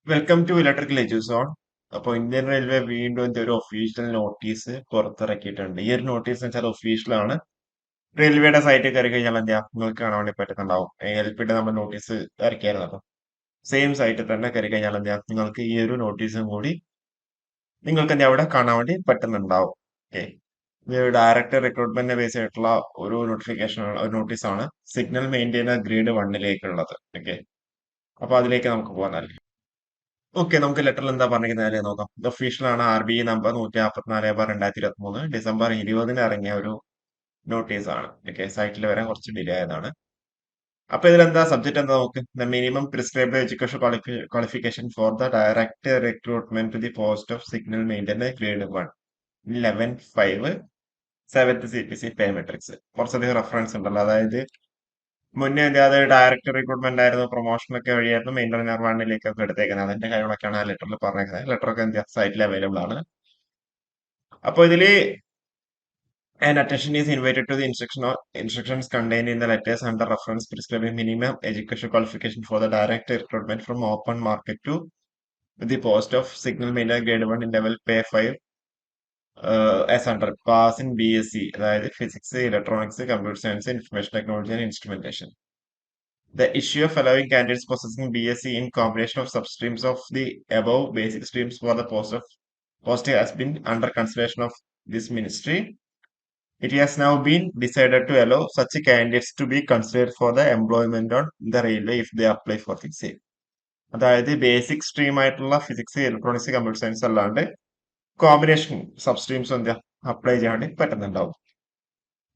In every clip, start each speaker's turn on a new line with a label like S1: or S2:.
S1: Welcome to electrical എഡ്യൂസോൺ. അപ്പോൾ Indian railway വീണ്ടും ഒരു ഒഫീഷ്യൽ നോട്ടീസ് പുറത്തിറക്കിയിട്ടുണ്ട്. ഈ ഒരു നോട്ടീസ് വെച്ചാൽ ഒഫീഷ്യലാണ്. റെയിൽവേയുടെ സൈറ്റിൽ കയറി കഴിഞ്ഞാൽ എന്താ നിങ്ങൾക്ക് കാണാൻ വേണ്ടി പറ്റുന്നുണ്ടാവും. എൽപിയുടെ നമ്മൾ നോട്ടീസ് ഇറക്കിയായിരുന്നല്ലോ. സെയിം സൈറ്റിൽ തന്നെ കയറി കഴിഞ്ഞാൽ എന്താ നിങ്ങൾക്ക് ഈ ഒരു നോട്ടീസും കൂടി നിങ്ങൾക്ക് എന്താ അവിടെ കാണാൻ വേണ്ടി പറ്റുന്നുണ്ടാവും. ഓക്കെ, ഇത് ഡയറക്ടർ റിക്രൂട്ട്മെന്റിനെ ബേസ് ആയിട്ടുള്ള ഒരു നോട്ടിഫിക്കേഷൻ ഒരു നോട്ടീസാണ്. സിഗ്നൽ മെയിൻറ്റെയിനർ ഗ്രേഡ് വണ്ണിലേക്കുള്ളത്. ഓക്കെ, അപ്പൊ അതിലേക്ക് നമുക്ക് പോകാൻ. ഓക്കെ, നമുക്ക് ലെറ്ററിൽ എന്താ പറഞ്ഞിരിക്കുന്നത് നോക്കാം. ഇത് ഒഫീഷ്യലാണ്. RBI നമ്പർ 144/2023 ഡിസംബർ 20-ന് ഇറങ്ങിയ ഒരു നോട്ടീസ് ആണ്. ഓക്കെ, സൈറ്റിൽ വരാൻ കുറച്ച് ഡിലേ ആയതാണ്. അപ്പൊ ഇതിലെന്താ സബ്ജക്ട് എന്താ നോക്ക്. The minimum prescribed education qualification for the direct recruitment to the post of signal maintainer grade 1 11/5 seventh CPC pay matrix. കുറച്ചധികം റെഫറൻസ് ഉണ്ടല്ലോ. അതായത് മുന്നേ അത് ഡയറക്ട് റിക്രൂട്ട്മെന്റ് ആയിരുന്നു, പ്രൊമോഷൻ ഒക്കെ വഴിയായിരുന്നു മെയിൻ്റെനർ വണ്ണിലേക്കൊക്കെ എടുത്തേക്കുന്നത്. അതിന്റെ കാര്യങ്ങളൊക്കെയാണ് ആ ലെറ്ററിൽ പറഞ്ഞേക്കുന്നത്. ലെറ്റർ ഒക്കെ എന്താ സൈറ്റിൽ അവൈലബിൾ ആണ്. അപ്പൊ ഇതില് an attention is invited to the instructions contained in the letters under reference prescribing minimum education qualification for the direct recruitment from open market to the post of signal maintainer grade 1 in level pay 5 as under pass in BSc, അതായത് physics, electronics, computer science, information technology and instrumentation. The issue of allowing candidates possessing BSc in combination of substreams of the above basic streams for the post has been under consideration of this ministry. It has now been decided to allow such candidates to be considered for the employment on the railway if they apply for the same. അതായത് basic stream ആയിട്ടുള്ള physics, electronics, computer science അല്ലാണ്ട് combination സബ്സ്ട്രീംസ് എന്താ apply ചെയ്യാൻ വേണ്ടി പറ്റുന്നുണ്ടാവും.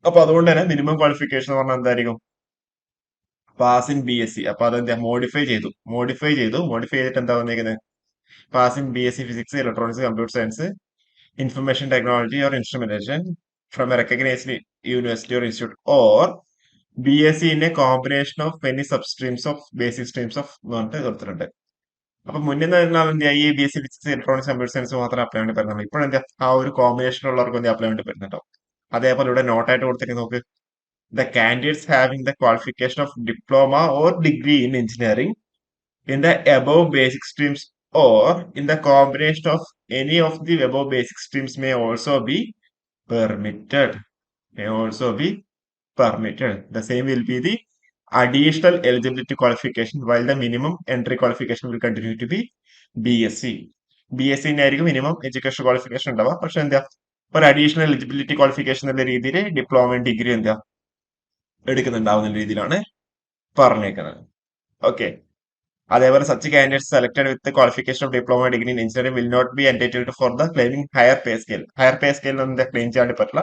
S1: അപ്പൊ അതുകൊണ്ട് തന്നെ minimum qualification എന്ന് പറഞ്ഞാൽ എന്തായിരിക്കും? Pass in BSc. അപ്പൊ അതെന്താ മോഡിഫൈ ചെയ്തിട്ട് എന്താ വന്നിരിക്കുന്നത്? Pass in BSc physics, electronics, computer science, information technology or instrumentation from a recognized university or institute, or BSc in a combination of many substreams of basic streams of എന്ന് പറഞ്ഞിട്ട് കൊടുത്തിട്ടുണ്ട്. അപ്പൊ മുന്നേ എന്താ ഈ BSc physics, electronics, computer science മാത്രം apply വേണ്ടി പറ്റുന്നുള്ളൂ. ഇപ്പോഴെന്താ ആ ഒരു കോമ്പിനേഷൻ ഉള്ളവർക്ക് എന്താ അപ്ലൈ വേണ്ടി പറ്റുന്നുണ്ടോ? അതേപോലെ ഇവിടെ നോട്ടായിട്ട് കൊടുത്തിട്ട് നോക്ക്. The candidates having the qualification of diploma or degree in engineering in the above basic streams or in the combination of any of the above basic streams may also be permitted. May also be permitted. The same will be the additional eligibility qualification, while the minimum entry qualification will continue to be BSc. BSc ആയിരിക്കും minimum education qualification ഉണ്ടാവുക. പക്ഷെ എന്താ ഒരു additional eligibility qualification എന്ന രീതിയിൽ diploma degree എന്താ എടുക്കുന്നുണ്ടാവുന്ന രീതിയിലാണ് പറഞ്ഞേക്കുന്നത്. ഓക്കെ, അതേപോലെ such candidates selected with qualification of diploma degree in engineering will not be entitled for the claiming higher pay scale. Higher pay scale എന്താ ക്ലെയിം ചെയ്യാൻ വേണ്ടി പറ്റില്ല.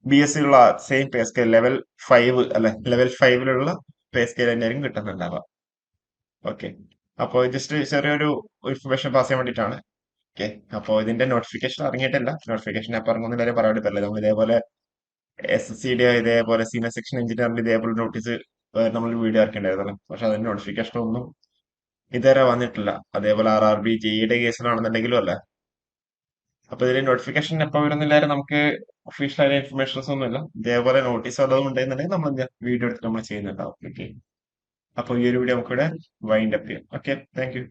S1: BSc ഉള്ള സെയിം പേ സ്കെയിൽ ലെവൽ 5 അല്ലെ, ലെവൽ 5-ലുള്ള പേ സ്കെയിൽ തന്നെയായിരിക്കും കിട്ടുന്നുണ്ടാവുക. Okay, അപ്പോൾ just ചെറിയൊരു information pass ചെയ്യാൻ വേണ്ടിയിട്ടാണ്. ഓക്കെ, അപ്പോൾ ഇതിന്റെ നോട്ടിഫിക്കേഷൻ ഇറങ്ങിയിട്ടില്ല. നോട്ടിഫിക്കേഷൻ എപ്പോൾ ഇറങ്ങുന്ന കാര്യം പറയാൻ വേണ്ടി പറ്റില്ല. നമ്മൾ ഇതേപോലെ SSCയുടെ ഇതേപോലെ സീനിയർ സെക്ഷൻ എഞ്ചിനീയറിന്റെ ഇതേപോലെ നോട്ടീസ് നമ്മൾ വീഡിയോ ഇറക്കേണ്ടായിരുന്നല്ലോ. പക്ഷെ അതിന്റെ നോട്ടിഫിക്കേഷൻ ഒന്നും ഇതുവരെ വന്നിട്ടില്ല. അതേപോലെ RRB JEയുടെ കേസിലാണെന്നുണ്ടെങ്കിലും അല്ല. അപ്പൊ ഇതിന്റെ നോട്ടിഫിക്കേഷൻ എപ്പോൾ വരുന്നില്ലാലും നമുക്ക് ഒഫീഷ്യൽ ആയ ഇൻഫർമേഷൻസ് ഒന്നും ഇല്ല. ഇതേപോലെ നോട്ടീസ് വല്ലതും ഉണ്ടെന്നുണ്ടെങ്കിൽ നമ്മൾ വീഡിയോ എടുത്ത് നമ്മൾ ചെയ്യുന്നുണ്ടാവും. ഓക്കെ, അപ്പൊ ഈ ഒരു വീഡിയോ നമുക്കിവിടെ വൈൻഡ് അപ്പ് ചെയ്യാം. Okay, thank you.